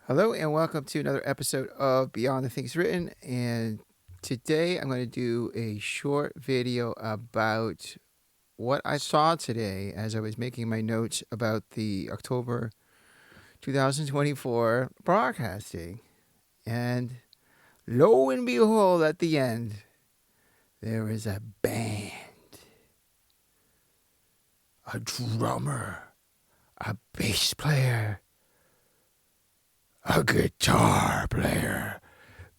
Hello and welcome to another episode of Beyond the Things Written. And today I'm going to do a short video about what I saw today as I was making my notes about the October 2024 broadcasting. And lo and behold, at the end, there is a band, a drummer, a bass player, a guitar player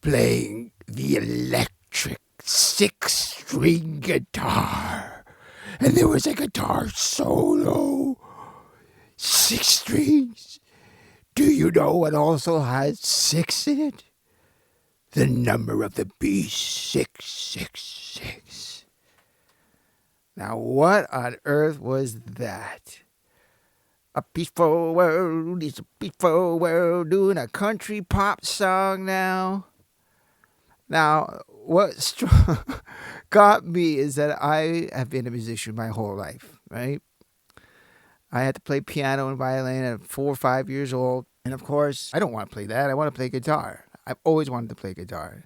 playing the electric 6-string guitar. And there was a guitar solo. 6 strings. Do you know what also has 6 in it? The number of the beast, 666. Now, what on earth was that? A peaceful world is a peaceful world, doing a country pop song now. Now, what got me is that I have been a musician my whole life, right? I had to play piano and violin at 4 or 5 years old. And of course, I don't want to play that. I want to play guitar. I've always wanted to play guitar.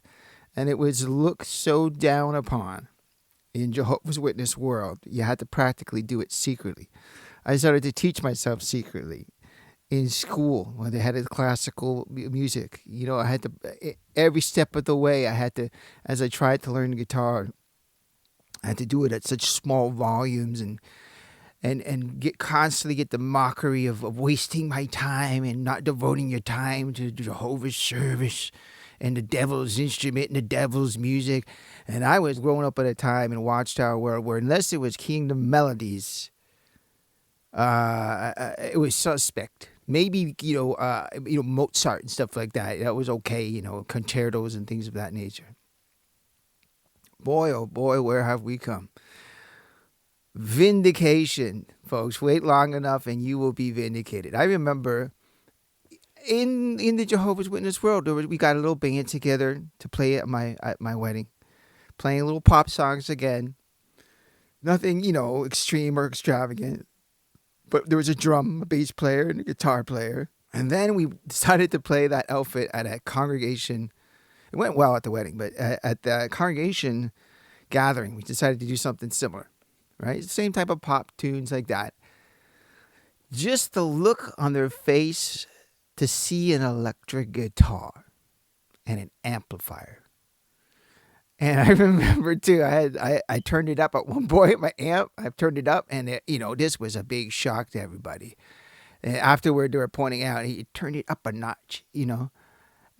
And it was looked so down upon in Jehovah's Witness world. You had to practically do it secretly. I started to teach myself secretly in school when they had a classical music. You know, I had to, every step of the way, I had to, as I tried to learn guitar, I had to do it at such small volumes and constantly get the mockery of wasting my time and not devoting your time to Jehovah's service and the devil's instrument and the devil's music. And I was growing up at a time in Watchtower where unless it was kingdom melodies, it was suspect. Maybe Mozart and stuff like that. That was okay. Concertos and things of that nature. Boy, oh boy, where have we come? Vindication, folks. Wait long enough, and you will be vindicated. I remember in the Jehovah's Witness world, we got a little band together to play at my wedding, playing little pop songs again. Nothing, extreme or extravagant. But there was a drum, a bass player, and a guitar player. And then we decided to play that outfit at a congregation. It went well at the wedding, but at the congregation gathering, we decided to do something similar, right? Same type of pop tunes like that. Just the look on their face to see an electric guitar and an amplifier. And I remember too, I turned it up at one point, my amp, I turned it up, and this was a big shock to everybody. And afterward, they were pointing out, he turned it up a notch,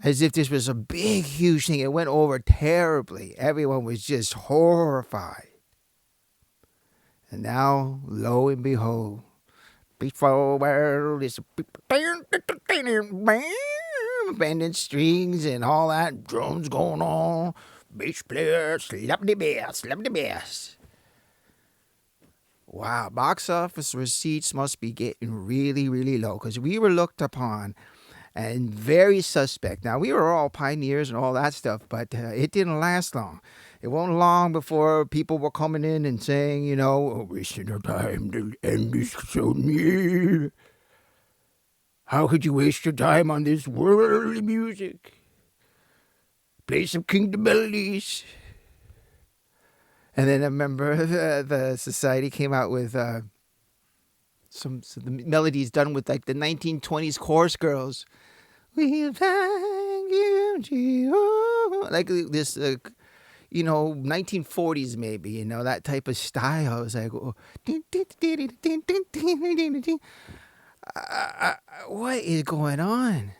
as if this was a big, huge thing. It went over terribly. Everyone was just horrified. And now, lo and behold, peaceful world is abandoned strings and all that, drones going on. Bass player, slap the bass. Wow, box office receipts must be getting really, really low because we were looked upon and very suspect. Now, we were all pioneers and all that stuff, but it didn't last long. It wasn't long before people were coming in and saying, wasting our time, the end is so near. How could you waste your time on this worldly music? Play some kingdom melodies. And then I remember the society came out with some the melodies done with like the 1920s chorus girls. We thank you, Jehovah. Like this, 1940s maybe, that type of style. I was like, oh. What is going on?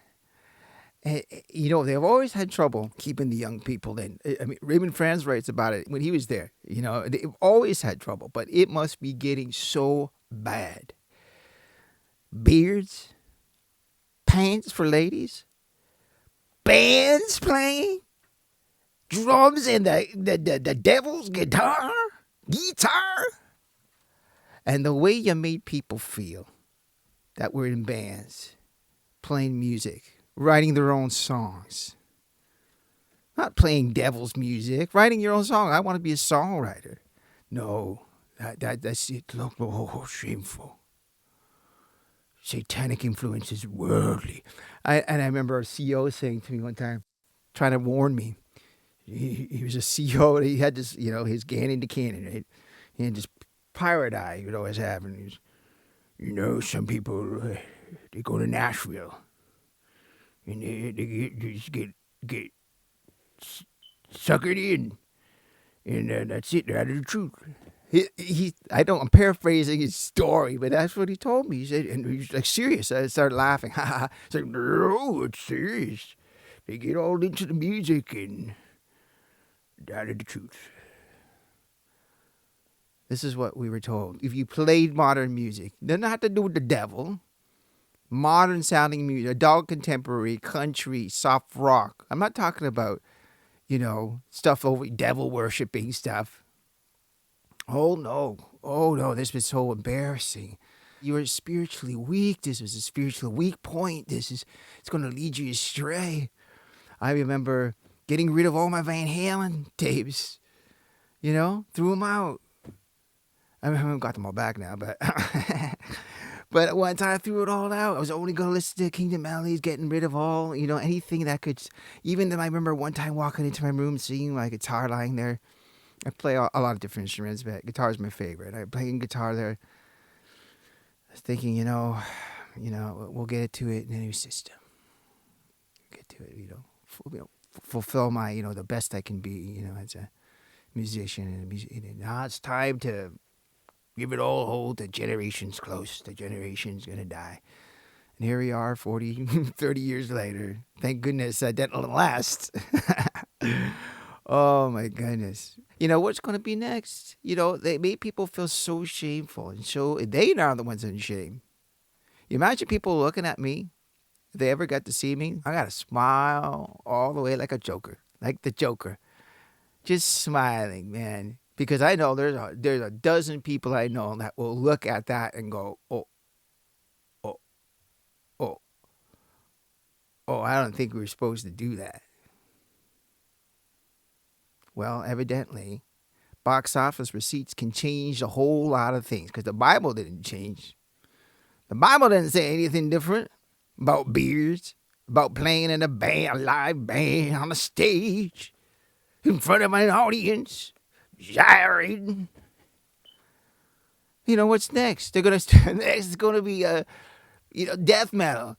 They've always had trouble keeping the young people in. I mean, Raymond Franz writes about it when he was there. They've always had trouble, but it must be getting so bad. Beards, pants for ladies, bands playing, drums and the devil's guitar, and the way you made people feel that were in bands, playing music, writing their own songs. Not playing devil's music, writing your own song. I want to be a songwriter. No, that's it. Look, shameful. satanic influences, worldly. And I remember a CEO saying to me one time, trying to warn me. He was a CEO. And he had this, his Gannon to Cannon, right? He had this pirate eye he would always have. And he's, some people, they go to Nashville. And they just get suckered in. And that's it. They're out of the truth. I'm paraphrasing his story, but that's what he told me. He said, and he was like serious. I started laughing. Ha. It's like, no, it's serious. They get all into the music and out of the truth. This is what we were told. If you played modern music, it doesn't have to do with the devil. Modern sounding music, adult contemporary, country, soft rock. I'm not talking about, stuff over devil worshipping stuff. Oh no, this was so embarrassing. You were spiritually weak. This was a spiritual weak point. It's going to lead you astray. I remember getting rid of all my Van Halen tapes, threw them out. I haven't got them all back now, but but at one time I threw it all out. I was only going to listen to Kingdom Melodies, getting rid of all, anything that could, even I remember one time walking into my room, seeing my guitar lying there. I play a lot of different instruments, but guitar is my favorite. I playing guitar there. I was thinking, we'll get to it in a new system. Get to it, fulfill my, the best I can be, as a musician. And now it's time to give it all hold. The generation's close. The generation's going to die. And here we are 40, 30 years later. Thank goodness that didn't last. Oh, my goodness. What's going to be next? They made people feel so shameful. And so they are the ones in shame. You imagine people looking at me. If they ever got to see me, I got to smile all the way like a joker. Like the Joker. Just smiling, man. Because I know there's a dozen people I know that will look at that and go, oh, I don't think we were supposed to do that. Well, evidently, box office receipts can change a whole lot of things because the Bible didn't change. The Bible didn't say anything different about beards, about playing in a live band on a stage in front of an audience, gyrating. What's next? Next is going to be death metal.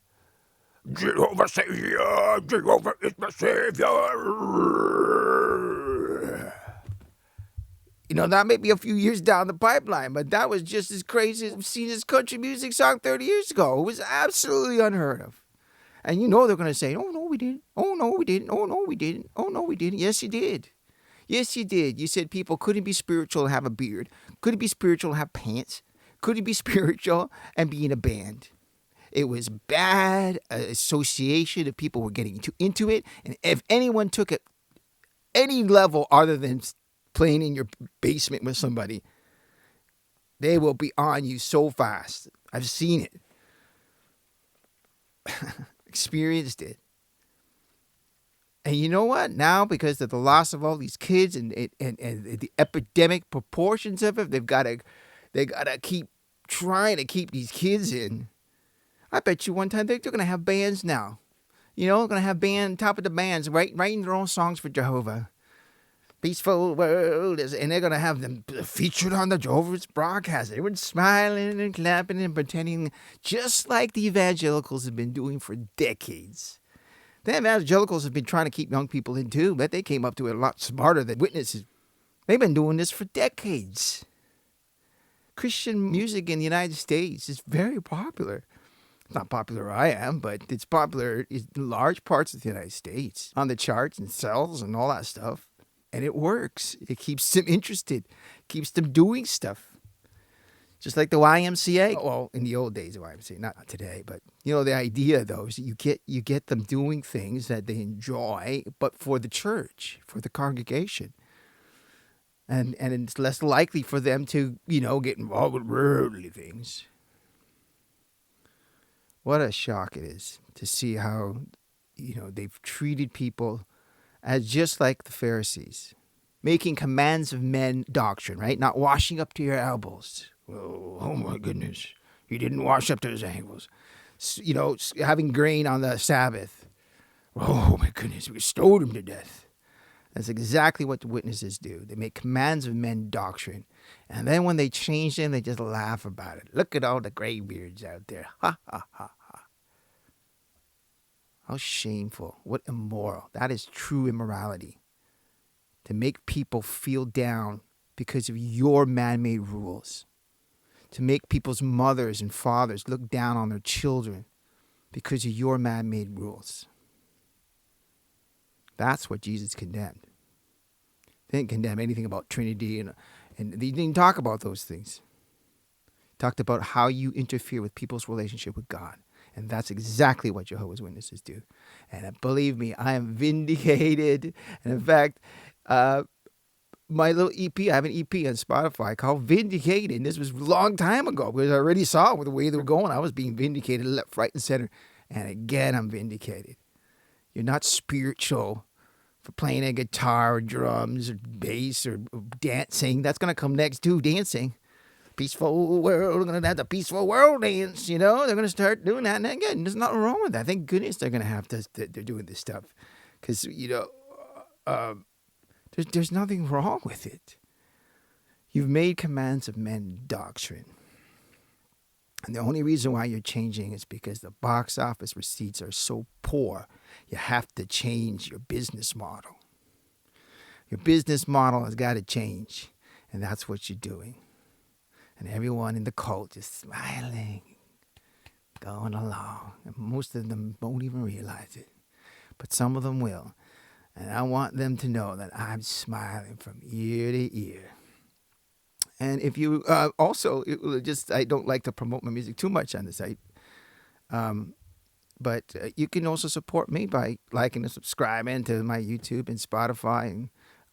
Jehovah Savior, Jehovah is my Savior. That may be a few years down the pipeline, but that was just as crazy as I've seen this country music song 30 years ago. It was absolutely unheard of. And they're going to say, oh, no, we didn't. Oh, no, we didn't. Oh, no, we didn't. Oh, no, we didn't. Yes, you did. Yes, you did. You said people couldn't be spiritual and have a beard. Couldn't be spiritual and have pants. Couldn't be spiritual and be in a band. It was bad association of people were getting into it. And if anyone took it any level other than playing in your basement with somebody, they will be on you so fast. I've seen it. Experienced it. And you know what? Now, because of the loss of all these kids and the epidemic proportions of it, they gotta keep trying to keep these kids in. I bet you one time they're going to have bands now. Going to have top of the bands writing their own songs for Jehovah. Peaceful world, and they're going to have them featured on the Jehovah's broadcast. Everyone's smiling and clapping and pretending, just like the evangelicals have been doing for decades. The evangelicals have been trying to keep young people in too, but they came up to it a lot smarter than witnesses. They've been doing this for decades. Christian music in the United States is very popular. It's not popular where I am, but it's popular in large parts of the United States. On the charts and sells and all that stuff. And it works. It keeps them interested. Keeps them doing stuff. Just like the YMCA. Well, in the old days, the YMCA, not today, but the idea though is you get them doing things that they enjoy, but for the church, for the congregation. And it's less likely for them to, get involved with worldly things. What a shock it is to see how, they've treated people as just like the Pharisees, making commands of men doctrine, right? Not washing up to your elbows. Oh my goodness. He didn't wash up to his ankles. having grain on the Sabbath. Oh my goodness, we stoned him to death. That's exactly what the witnesses do. They make commands of men doctrine. And then when they change them, they just laugh about it. Look at all the graybeards out there. Ha, ha, ha, ha. How shameful. What immoral. That is true immorality. To make people feel down because of your man-made rules. To make people's mothers and fathers look down on their children because of your man-made rules. That's what Jesus condemned. He didn't condemn anything about Trinity, and he didn't talk about those things. He talked about how you interfere with people's relationship with God. And that's exactly what Jehovah's Witnesses do. And believe me, I am vindicated. And in fact, my little EP, I have an EP on Spotify called Vindicated. And this was a long time ago because I already saw with the way they were going. I was being vindicated left, right, and center. And again, I'm vindicated. You're not spiritual for playing a guitar or drums or bass or dancing. That's going to come next too, dancing. Peaceful world, we're going to have the peaceful world dance, They're going to start doing that. And again, there's nothing wrong with that. Thank goodness they're going to have to, they're doing this stuff. Because, there's nothing wrong with it. You've made commands of men doctrine. And the only reason why you're changing is because the box office receipts are so poor. You have to change your business model. Your business model has got to change. And that's what you're doing. And everyone in the cult is smiling, going along. And most of them won't even realize it. But some of them will. And I want them to know that I'm smiling from ear to ear. And if you also, I don't like to promote my music too much on the site. But you can also support me by liking and subscribing to my YouTube and Spotify. And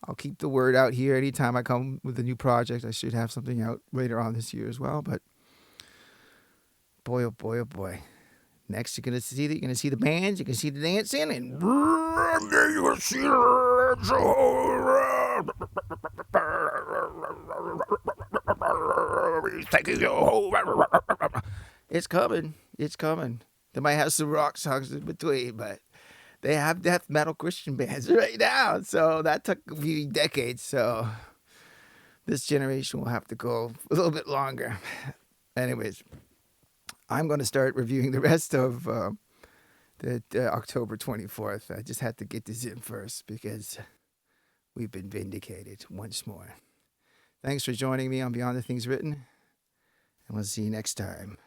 I'll keep the word out here anytime I come with a new project. I should have something out later on this year as well. But boy, oh boy, oh boy. Next, you're going to see the bands, you can see the dancing, and you're going to see it's coming. It's coming. They might have some rock songs in between, but they have death metal Christian bands right now. So that took a few decades. So this generation will have to go a little bit longer. Anyways, I'm going to start reviewing the rest of the October 24th. I just had to get this in first because we've been vindicated once more. Thanks for joining me on Beyond the Things Written, and we'll see you next time.